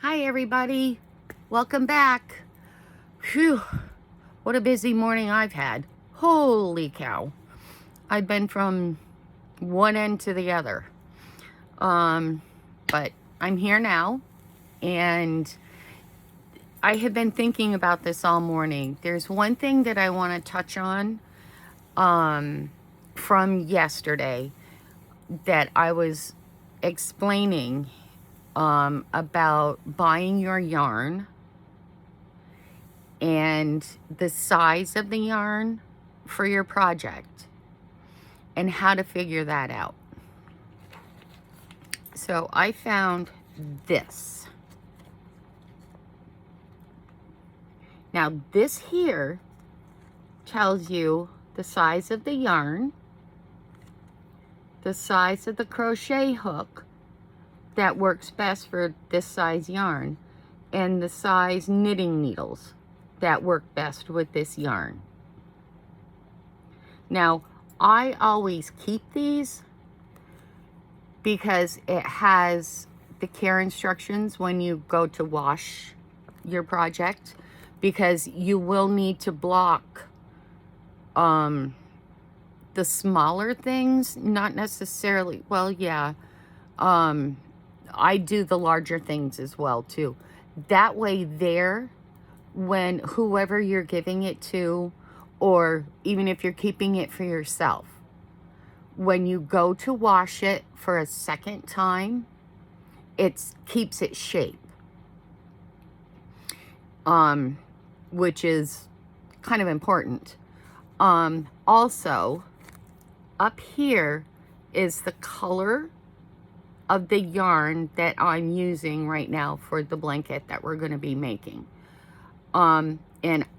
Hi, everybody. Welcome back. Phew, what a busy morning I've had. Holy cow. I've been from one end to the other. But I'm here now, and I have been thinking about this all morning. There's one thing that I want to touch on from yesterday that I was explaining about buying your yarn and the size of the yarn for your project and how to figure that out. So I found this. Now this here tells you the size of the yarn, the size of the crochet hook that works best for this size yarn, and the size knitting needles that work best with this yarn. Now, I always keep these because it has the care instructions when you go to wash your project, because you will need to block the smaller things, not necessarily, well, yeah, I do the larger things as well too. That way there, when whoever you're giving it to, or even if you're keeping it for yourself, when you go to wash it for a second time, it keeps its shape, which is kind of important. Also, up here is the color of the yarn that I'm using right now for the blanket that we're going to be making. And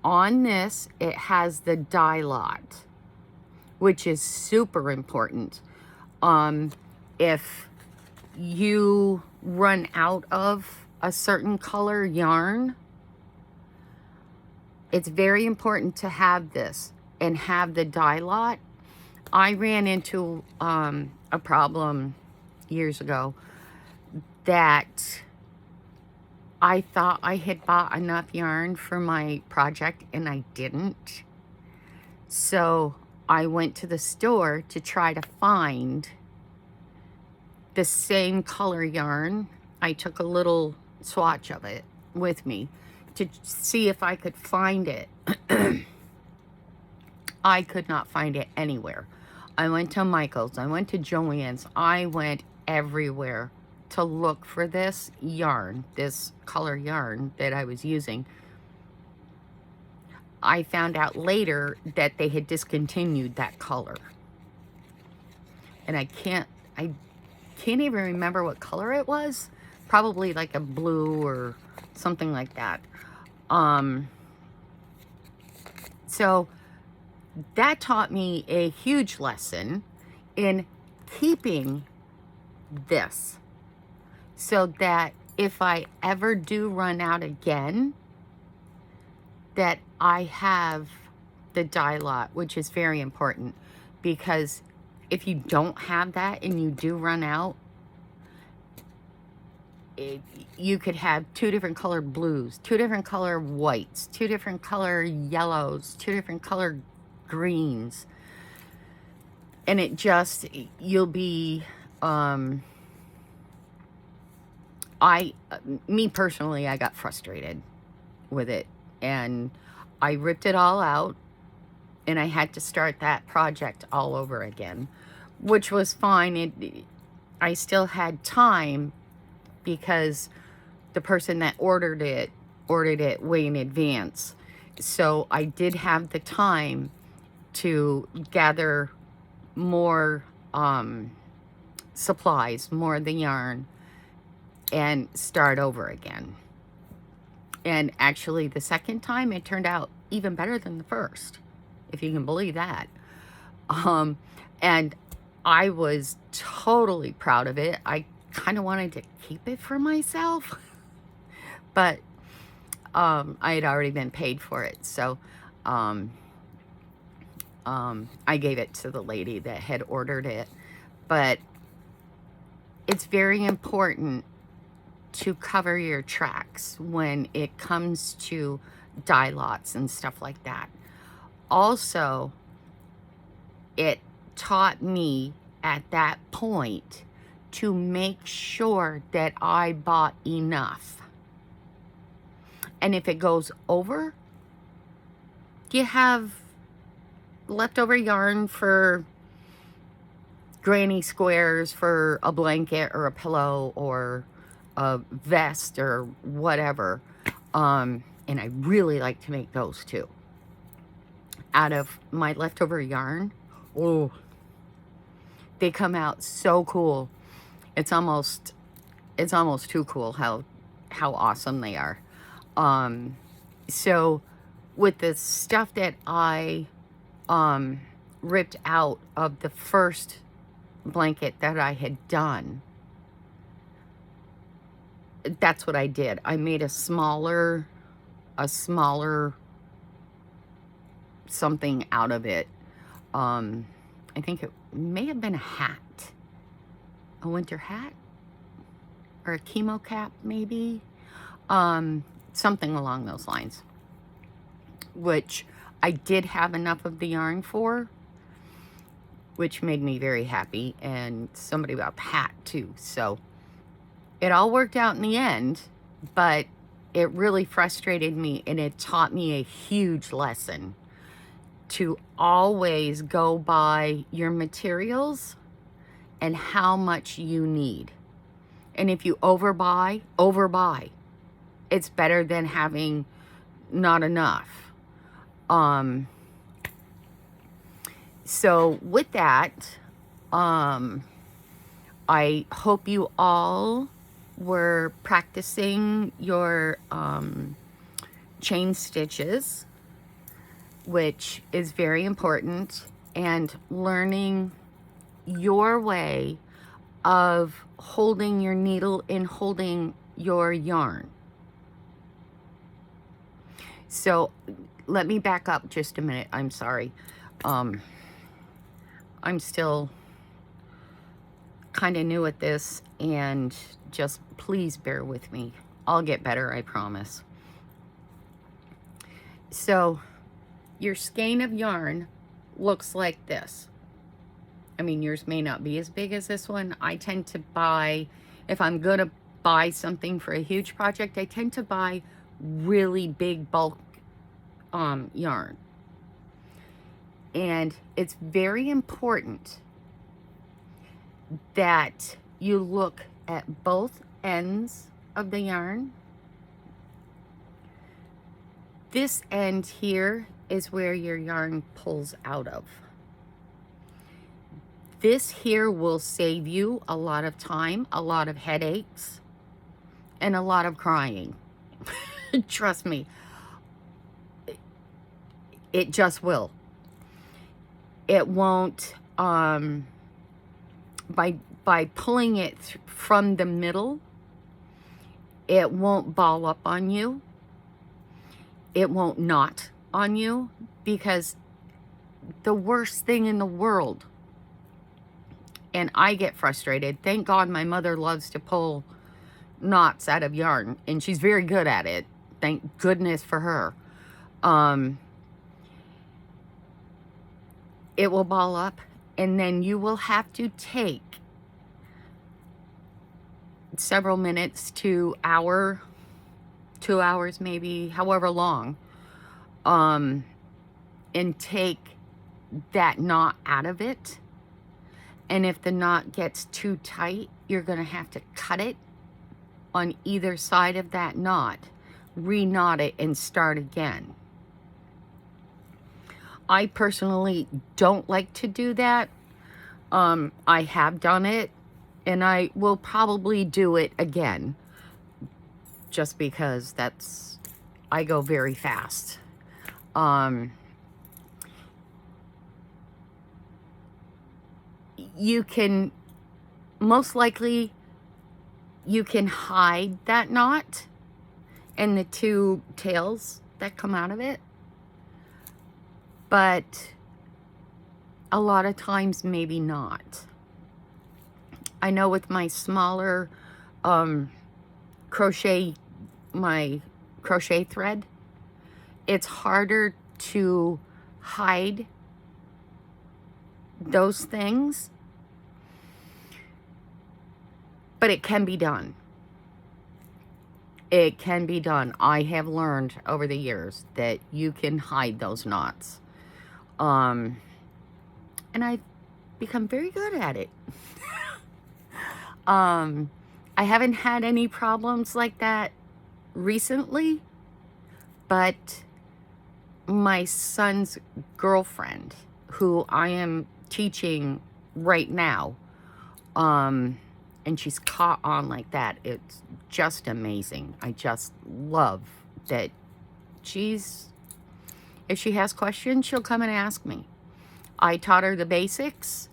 on this, it has the dye lot, which is super important. If you run out of a certain color yarn, it's very important to have this and have the dye lot. I ran into a problem years ago that I thought I had bought enough yarn for my project and I didn't. So I went to the store to try to find the same color yarn. I took a little swatch of it with me to see if I could find it. I could not find it anywhere. I went to Michael's, I went to Joann's, I went everywhere to look for this yarn, this color yarn that I was using. I found out later that they had discontinued that color. And I can't even remember what color it was. Probably like a blue or something like that. So that taught me a huge lesson in keeping this, so that if I ever do run out again, that I have the dye lot, which is very important, because if you don't have that and you do run out, you could have 2 different color blues, 2 different color whites, 2 different color yellows, 2 different color greens, and it just, you'll be me personally, I got frustrated with it, and I ripped it all out, and I had to start that project all over again, which was fine. I still had time because the person that ordered it way in advance. So I did have the time to gather more supplies, more of the yarn, and start over again. And actually, the second time, it turned out even better than the first, if you can believe that. And I was totally proud of it. I kind of wanted to keep it for myself, but I had already been paid for it. So I gave it to the lady that had ordered it. But it's very important to cover your tracks when it comes to dye lots and stuff like that. Also, it taught me at that point to make sure that I bought enough. And if it goes over, you have leftover yarn for granny squares for a blanket or a pillow or a vest or whatever. And I really like to make those too. Out of my leftover yarn, oh, they come out so cool. It's almost too cool how awesome they are. So with the stuff that I ripped out of the first blanket that I had done, that's what I did. I made a smaller something out of it. I think it may have been a hat, a winter hat, or a chemo cap maybe, something along those lines, which I did have enough of the yarn for, which made me very happy, and somebody about the hat too. So it all worked out in the end, but it really frustrated me, and it taught me a huge lesson to always go by your materials and how much you need. And if you overbuy, overbuy. It's better than having not enough. So with that, I hope you all were practicing your chain stitches, which is very important, and learning your way of holding your needle and holding your yarn. So let me back up just a minute. I'm sorry. I'm still kind of new at this, and just please bear with me. I'll get better, I promise. So your skein of yarn looks like this. I mean, yours may not be as big as this one. I tend to buy, if I'm going to buy something for a huge project, I tend to buy really big bulk yarn. And it's very important that you look at both ends of the yarn. This end here is where your yarn pulls out of. This here will save you a lot of time, a lot of headaches, and a lot of crying. Trust me, it just will. It won't, by pulling it from the middle, it won't ball up on you. It won't knot on you, because the worst thing in the world, and I get frustrated. Thank God my mother loves to pull knots out of yarn, and she's very good at it. Thank goodness for her. It will ball up, and then you will have to take several minutes to hour, 2 hours maybe, however long, and take that knot out of it. And if the knot gets too tight, you're going to have to cut it on either side of that knot, re-knot it, and start again. I personally don't like to do that. I have done it, and I will probably do it again, just because I go very fast. You can, most likely, you can hide that knot and the two tails that come out of it. But a lot of times, maybe not. I know with my smaller crochet, my crochet thread, it's harder to hide those things, but it can be done. It can be done. I have learned over the years that you can hide those knots. And I've become very good at it. I haven't had any problems like that recently, but my son's girlfriend, who I am teaching right now, and she's caught on like that. It's just amazing. I just love that if she has questions, she'll come and ask me. I taught her the basics,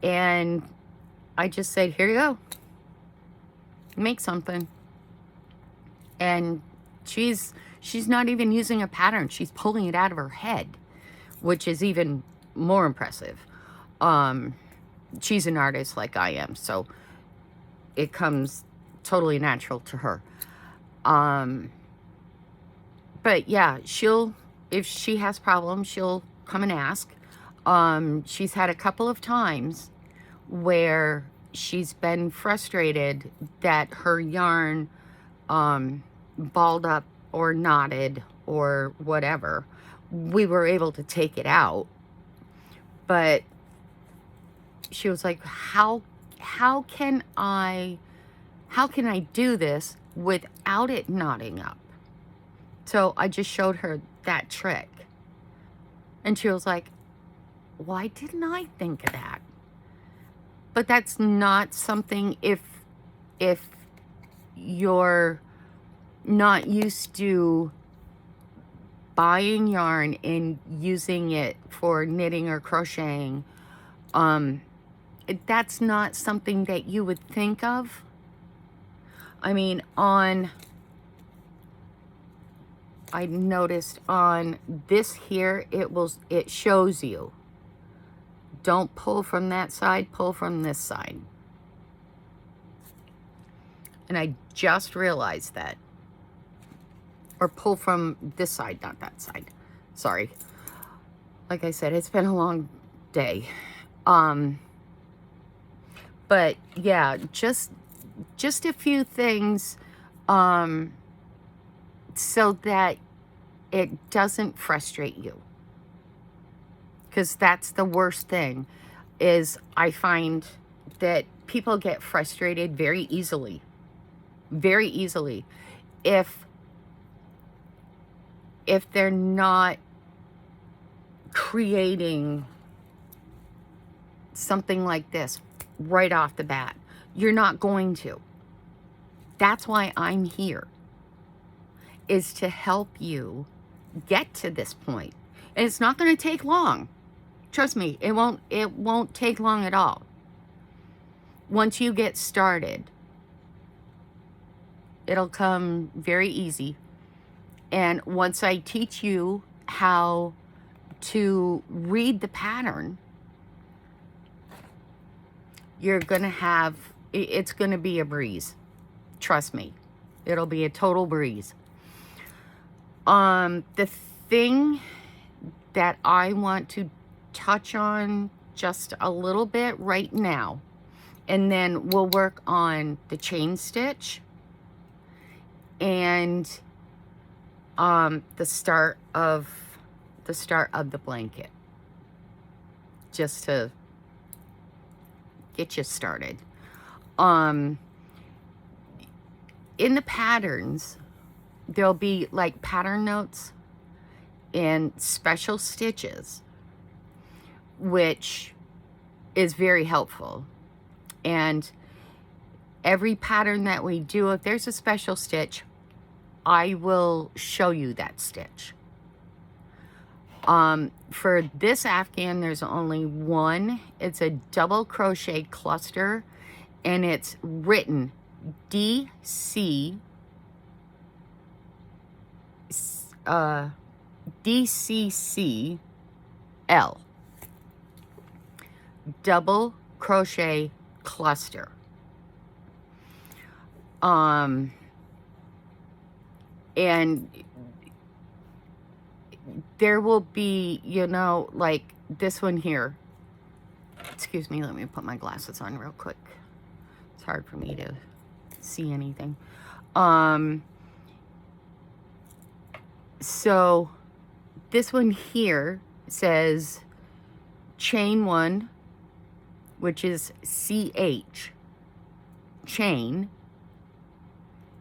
and I just said, here you go. Make something. And she's not even using a pattern. She's pulling it out of her head, which is even more impressive. She's an artist like I am, so it comes totally natural to her. But yeah, if she has problems, she'll come and ask. She's had a couple of times where she's been frustrated that her yarn balled up or knotted or whatever. We were able to take it out, but she was like, how can I do this without it knotting up? So I just showed her that trick, and she was like, why didn't I think of that? But that's not something, if you're not used to buying yarn and using it for knitting or crocheting, that's not something that you would think of. I mean, I noticed on this here, it shows you, don't pull from that side, pull from this side. And I just realized that. Or pull from this side, not that side. Sorry. Like I said, it's been a long day. But yeah, just a few things so that it doesn't frustrate you. Because that's the worst thing, is I find that people get frustrated very easily. Very easily. If they're not creating something like this right off the bat. You're not going to. That's why I'm here, is to help you get to this point. And it's not going to take long. Trust me, it won't take long at all. Once you get started, it'll come very easy. And once I teach you how to read the pattern, you're going to have, it's going to be a breeze. Trust me, it'll be a total breeze. The thing that I want to touch on just a little bit right now, and then we'll work on the chain stitch and the start of the blanket, just to get you started. In the patterns, there'll be like pattern notes and special stitches, which is very helpful. And every pattern that we do, if there's a special stitch, I will show you that stitch. For this Afghan, there's only one. It's a double crochet cluster, and it's written DCCL. Double crochet cluster. And there will be, you know, like this one here. Excuse me, let me put my glasses on real quick. It's hard for me to see anything. So this one here says chain 1, which is CH, chain.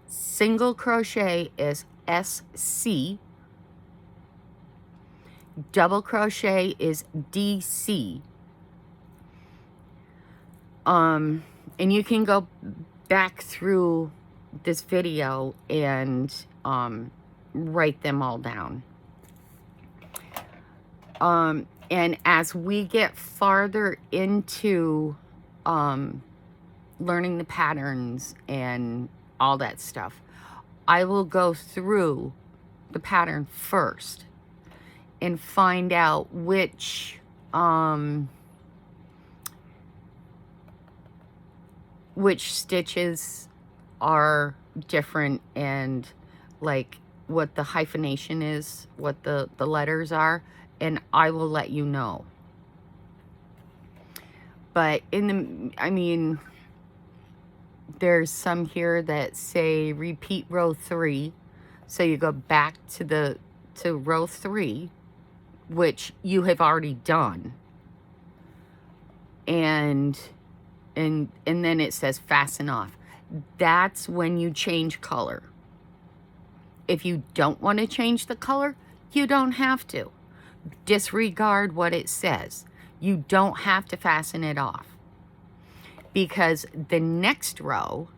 Single crochet is SC. Double crochet is DC. And you can go back through this video and write them all down. And as we get farther into learning the patterns and all that stuff, I will go through the pattern first and find out which stitches are different, and like what the hyphenation is, what the letters are, and I will let you know. But I mean, there's some here that say repeat row 3. So you go back to row 3, which you have already done. And then it says fasten off. That's when you change color. If you don't want to change the color, you don't have to. Disregard what it says. You don't have to fasten it off, because the next row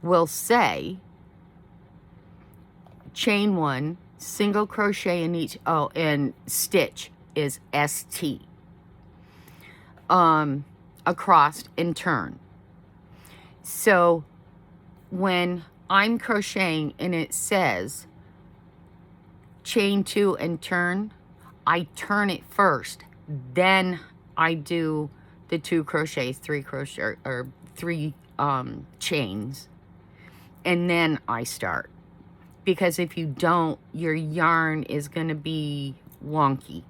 will say chain 1, single crochet in each, and stitch is ST. Across and turn. So when I'm crocheting and it says chain 2 and turn, I turn it first, then I do the 2 crochets, 3 crochet, or 3 chains, and then I start. Because if you don't, your yarn is going to be wonky.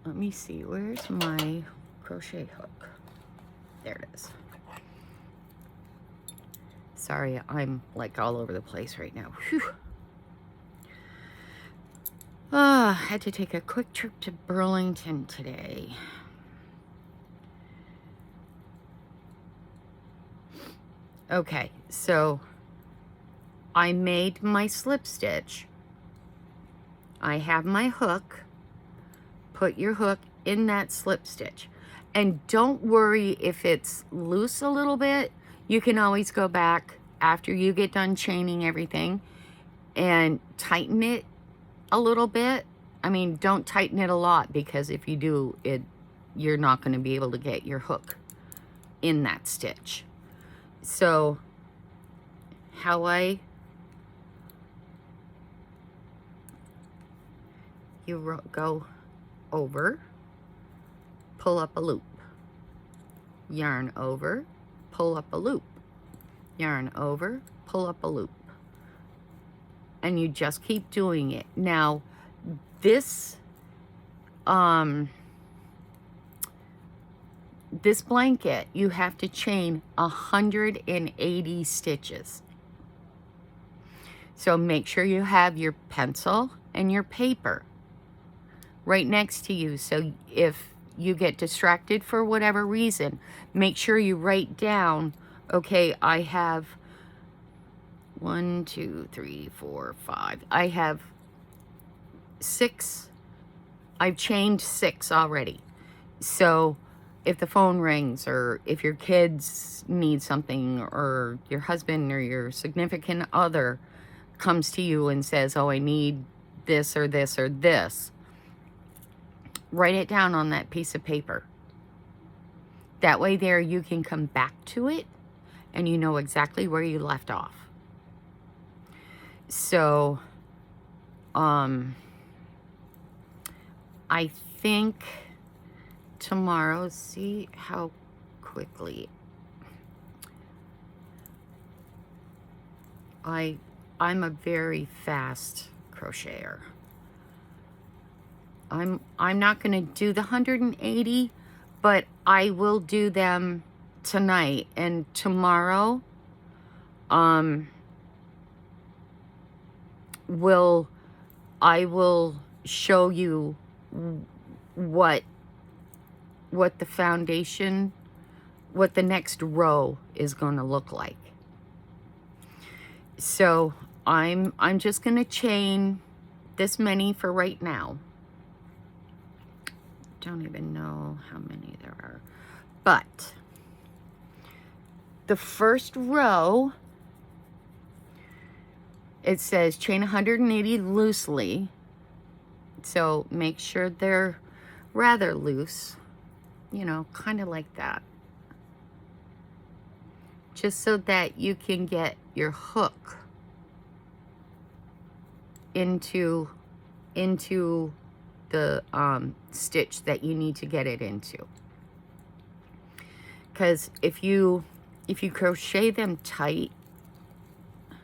Let me see, where's my crochet hook? There it is. Sorry, I'm like all over the place right now. Whew. I had to take a quick trip to Burlington today. Okay, so I made my slip stitch. I have my hook. Put your hook in that slip stitch. And don't worry if it's loose a little bit. You can always go back after you get done chaining everything and tighten it a little bit. I mean, don't tighten it a lot, because if you do, you're not going to be able to get your hook in that stitch. So how you go over, pull up a loop, yarn over, pull up a loop, yarn over, pull up a loop, and you just keep doing it. Now this this blanket, you have to chain 180 stitches. So make sure you have your pencil and your paper right next to you. So if you get distracted for whatever reason, make sure you write down, okay, I have 1, 2, 3, 4, 5. I have 6. I've chained 6 already. So if the phone rings, or if your kids need something, or your husband or your significant other comes to you and says, oh, I need this or this or this, write it down on that piece of paper. That way there you can come back to it and you know exactly where you left off. So I think tomorrow, see how quickly. I'm a very fast crocheter. I'm not going to do the 180, but I will do them tonight, and tomorrow I will show you what the foundation, what the next row is going to look like. So I'm just going to chain this many for right now. Don't even know how many there are. But the first row, it says chain 180 loosely. So make sure they're rather loose, you know, kind of like that. Just so that you can get your hook into the stitch that you need to get it into. Because if you crochet them tight, let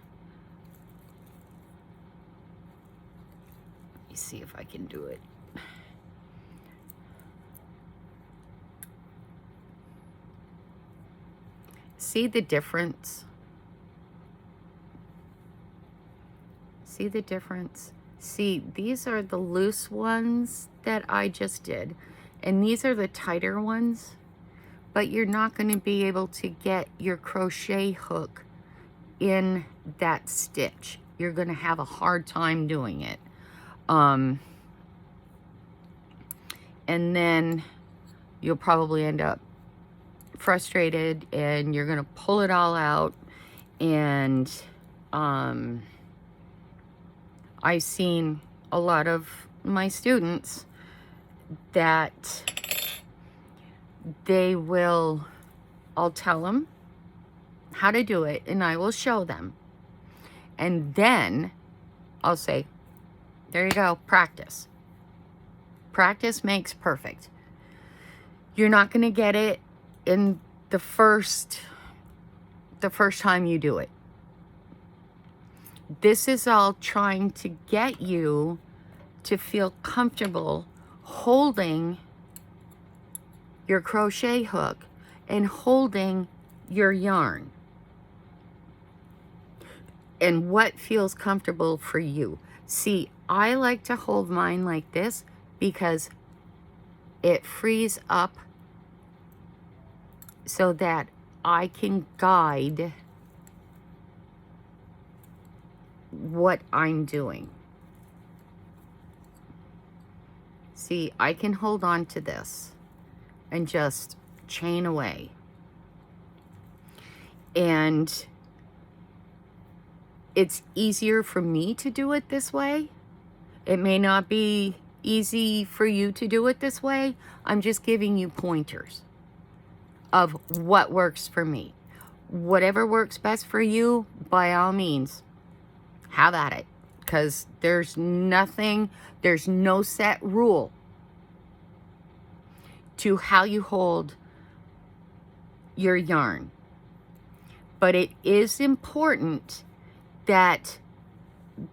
me see if I can do it. See the difference? See the difference? See, these are the loose ones that I just did, and these are the tighter ones, but you're not going to be able to get your crochet hook in that stitch. You're going to have a hard time doing it. And then you'll probably end up frustrated, and you're going to pull it all out. And I've seen a lot of my students that they will, I'll tell them how to do it, and I will show them. And then I'll say, there you go, practice. Practice makes perfect. You're not going to get it in the first time you do it. This is all trying to get you to feel comfortable holding your crochet hook and holding your yarn. And what feels comfortable for you. See, I like to hold mine like this because it frees up so that I can guide what I'm doing. See, I can hold on to this and just chain away. And it's easier for me to do it this way. It may not be easy for you to do it this way. I'm just giving you pointers of what works for me. Whatever works best for you, by all means, have at it. Because there's no set rule to how you hold your yarn. But it is important that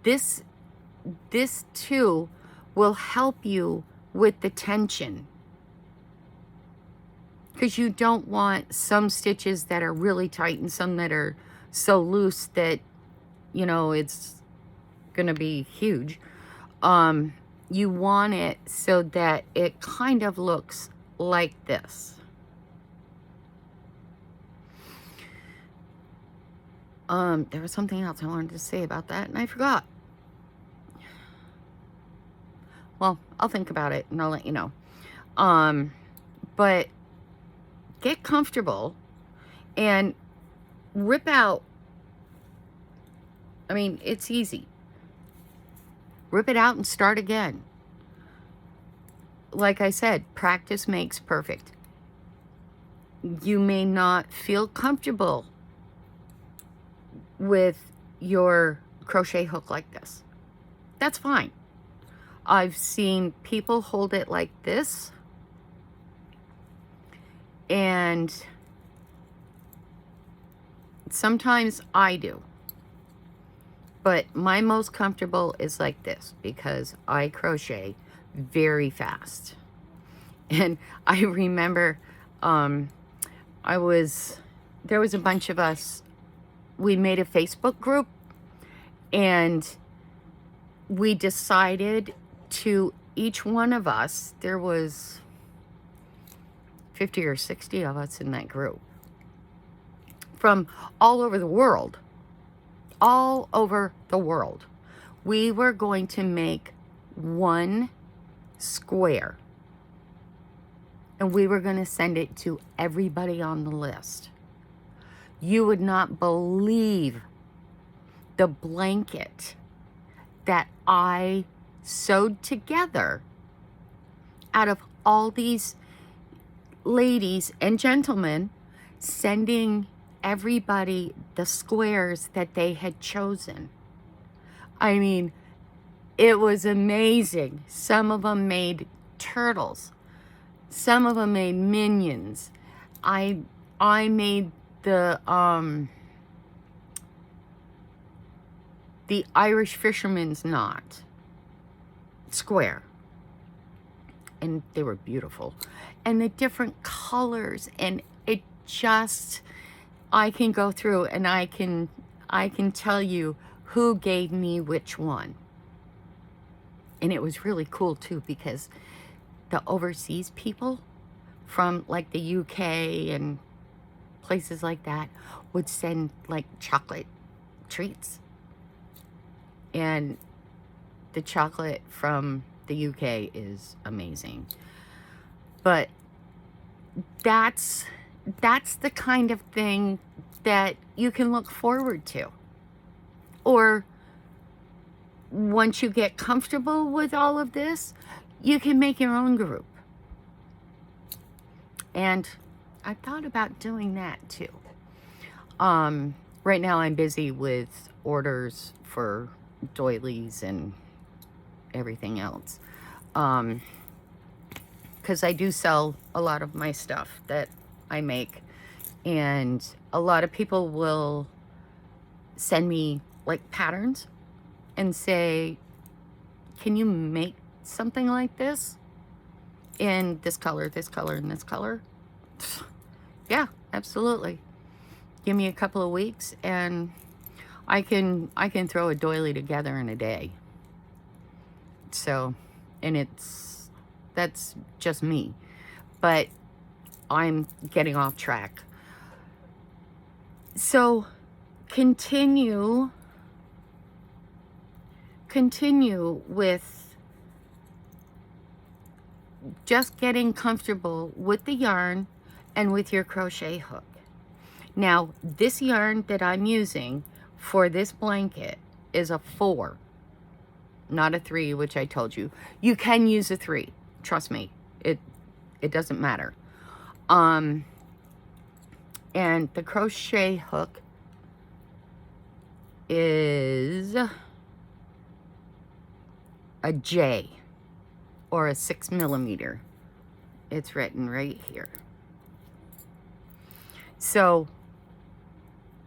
this too will help you with the tension. Because you don't want some stitches that are really tight and some that are so loose that, you know, it's going to be huge. You want it so that it kind of looks like this. There was something else I wanted to say about that, and I forgot. Well, I'll think about it, and I'll let you know. But get comfortable and rip out. I mean, it's easy. Rip it out and start again. Like I said, practice makes perfect. You may not feel comfortable with your crochet hook like this. That's fine. I've seen people hold it like this, and Sometimes I do. But my most comfortable is like this because I crochet very fast. And I remember there was a bunch of us. We made a Facebook group and we decided to, each one of us, there was 50 or 60 of us in that group from all over the world. All over the world. We were going to make one square and we were going to send it to everybody on the list. You would not believe the blanket that I sewed together out of all these ladies and gentlemen sending everybody the squares that they had chosen. I mean, it was amazing. Some of them made turtles. Some of them made minions. I made the Irish fisherman's knot square. And they were beautiful. And the different colors, and it just, I can go through and I can tell you who gave me which one. And it was really cool too, because the overseas people from like the UK and places like that would send like chocolate treats. And the chocolate from the UK is amazing. But that's the kind of thing that you can look forward to. Or once you get comfortable with all of this, you can make your own group. And I thought about doing that too. Right now I'm busy with orders for doilies and everything else. Because I do sell a lot of my stuff that I make, and a lot of people will send me like patterns and say, can you make something like this in this color, and this color? Yeah, absolutely. Give me a couple of weeks and I can throw a doily together in a day. So, and that's just me. But I'm getting off track. So continue with just getting comfortable with the yarn and with your crochet hook. Now, this yarn that I'm using for this blanket is a 4, not a 3, which I told you. You can use a 3. Trust me, it doesn't matter. And the crochet hook is a J or a 6mm. It's written right here. So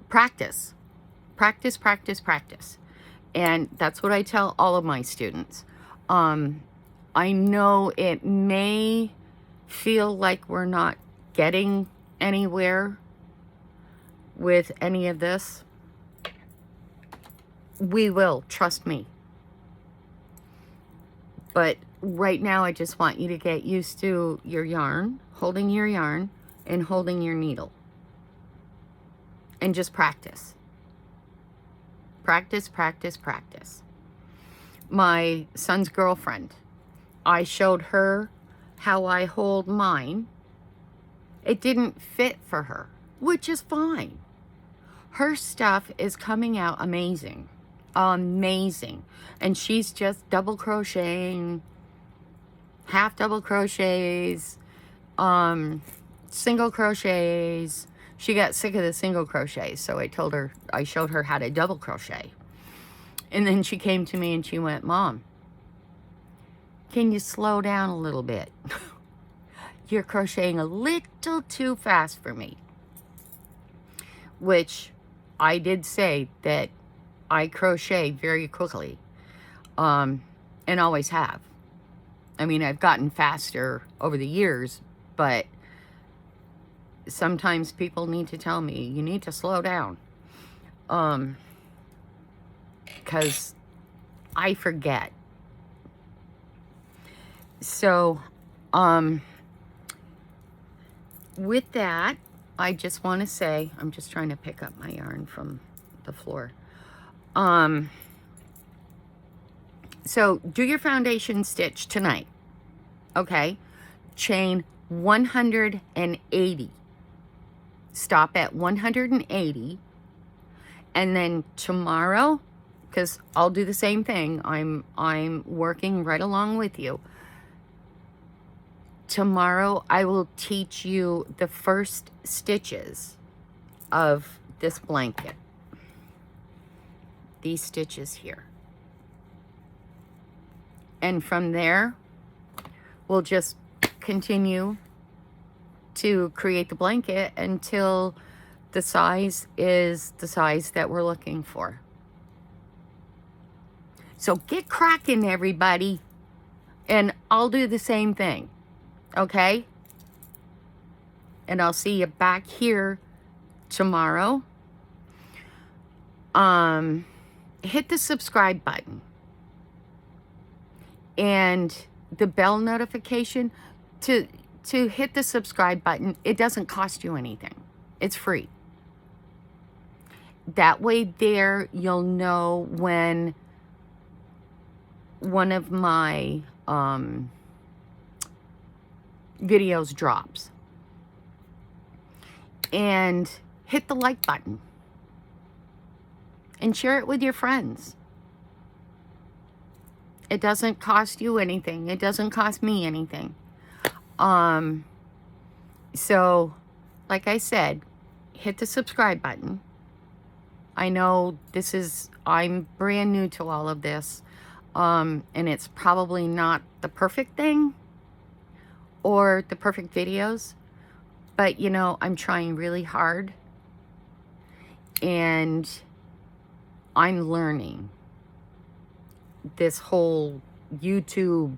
practice. And that's what I tell all of my students. I know it may feel like we're not getting anywhere with any of this. We will, trust me. But right now I just want you to get used to your yarn, holding your yarn and holding your needle. And just practice. Practice. My son's girlfriend, I showed her how I hold mine. It didn't fit for her, which is fine. Her stuff is coming out amazing. And she's just double crocheting, half double crochets, single crochets. She got sick of the single crochets, so I showed her how to double crochet. And then she came to me and she went, Mom, can you slow down a little bit? You're crocheting a little too fast for me. Which I did say that I crochet very quickly, and always have. I mean, I've gotten faster over the years, but sometimes people need to tell me, you need to slow down. Because I forget. So, with that, I just want to say, I'm just trying to pick up my yarn from the floor. So do your foundation stitch tonight. Okay. Chain 180. Stop at 180. And then tomorrow, because I'll do the same thing. I'm working right along with you. Tomorrow I will teach you the first stitches of this blanket. These stitches here. And from there, we'll just continue to create the blanket until the size is the size that we're looking for. So get cracking, everybody. And I'll do the same thing. Okay? And I'll see you back here tomorrow. Hit the subscribe button. And the bell notification. To hit the subscribe button, it doesn't cost you anything. It's free. That way there, you'll know when one of my videos drops. And hit the like button. And share it with your friends. It doesn't cost you anything. It doesn't cost me anything. So, like I said, hit the subscribe button. I know I'm brand new to all of this. And it's probably not the perfect thing or the perfect videos. But, you know, I'm trying really hard. And I'm learning this whole YouTube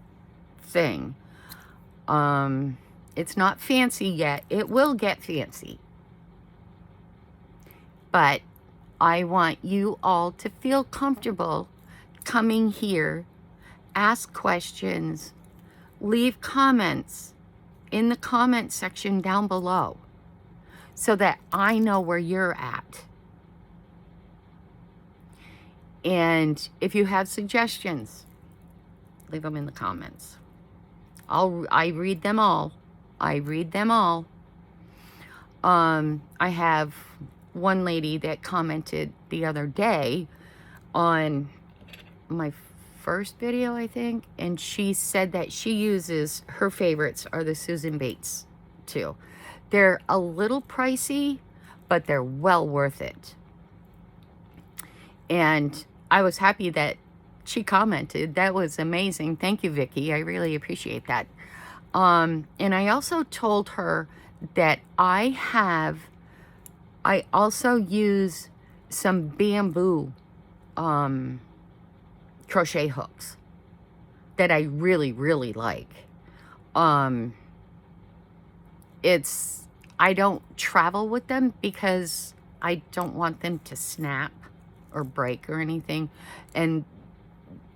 thing. It's not fancy yet. It will get fancy. But I want you all to feel comfortable coming here, ask questions, leave comments in the comment section down below so that I know where you're at. And if you have suggestions, leave them in the comments. I read them all. I read them all. I have one lady that commented the other day on my first video, I think, and she said that she uses, her favorites are the Susan Bates too. They're a little pricey, but they're well worth it. And I was happy that she commented. That was amazing. Thank you, Vicky. I really appreciate that. And I also told her that I also use some bamboo crochet hooks that I really, really like. I don't travel with them because I don't want them to snap or break or anything. And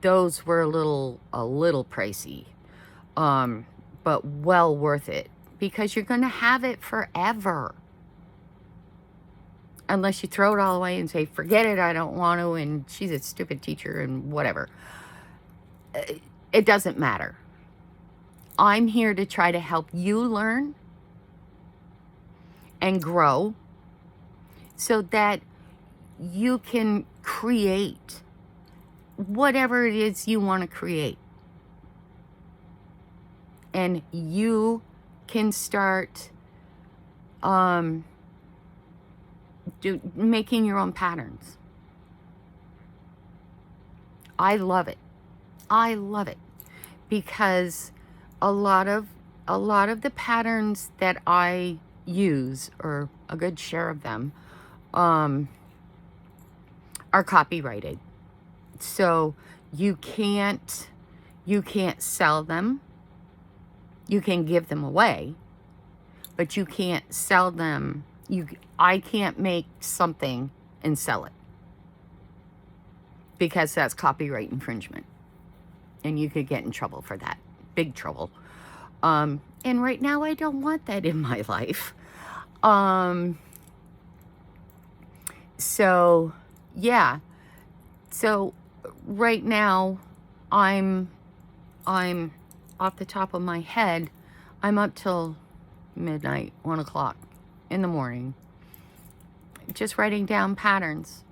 those were a little pricey. But well worth it because you're going to have it forever. Unless you throw it all away and say, forget it, I don't want to, and she's a stupid teacher and whatever. It doesn't matter. I'm here to try to help you learn and grow so that you can create whatever it is you want to create. And you can start making your own patterns. I love it. I love it because a lot of the patterns that I use, or a good share of them, are copyrighted. So you can't sell them. You can give them away, but you can't sell them. I can't make something and sell it, because that's copyright infringement. And you could get in trouble for that. Big trouble. And right now I don't want that in my life. So yeah. So right now I'm off the top of my head, I'm up till midnight, 1 o'clock in the morning, just writing down patterns.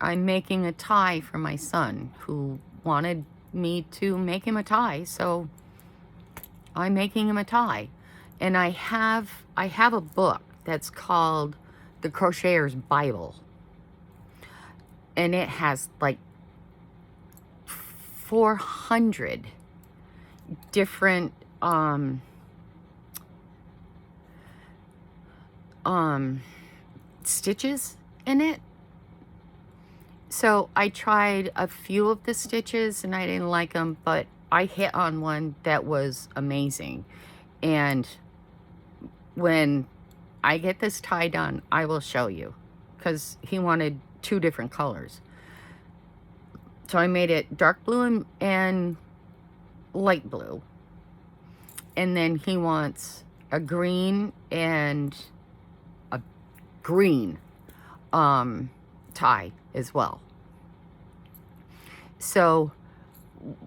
I'm making a tie for my son, who wanted me to make him a tie, so I'm making him a tie. And I have a book that's called The Crocheter's Bible, and it has like 400 different stitches in it. So I tried a few of the stitches and I didn't like them, but I hit on one that was amazing. And when I get this tie done, I will show you, because he wanted 2 different colors. So I made it dark blue and light blue. And then he wants a green and a green tie as well. So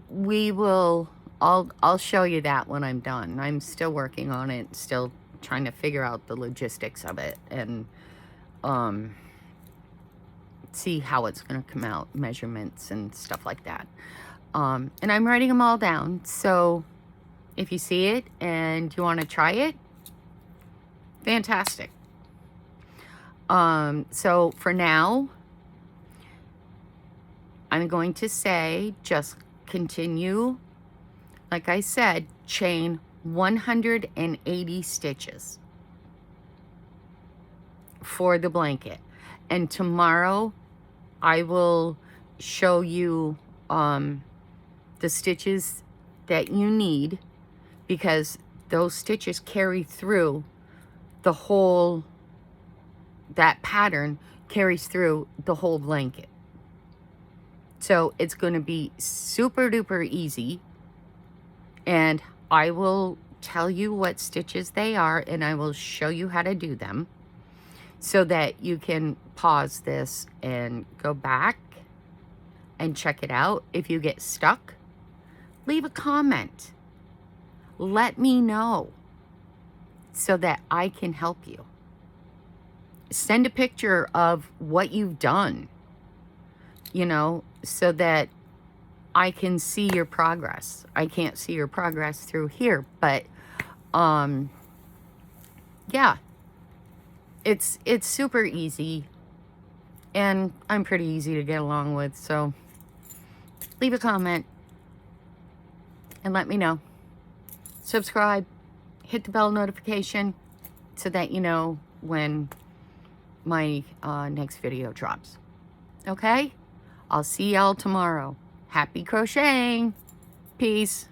we will, I'll show you that when I'm done. I'm still working on it, still trying to figure out the logistics of it, and see how it's going to come out, measurements and stuff like that. And I'm writing them all down, so if you see it and you want to try it, fantastic. So for now, I'm going to say just continue, like I said, chain 180 stitches for the blanket. And tomorrow I will show you the stitches that you need, because those stitches carry through the whole, that pattern carries through the whole blanket. So it's going to be super duper easy, and I will tell you what stitches they are, and I will show you how to do them, so that you can pause this and go back and check it out. If you get stuck, leave a comment. Let me know so that I can help you. Send a picture of what you've done, you know, so that I can see your progress. I can't see your progress through here, but yeah, it's super easy, and I'm pretty easy to get along with. So leave a comment and let me know. Subscribe, hit the bell notification so that you know when my next video drops. Okay? I'll see y'all tomorrow. Happy crocheting. Peace.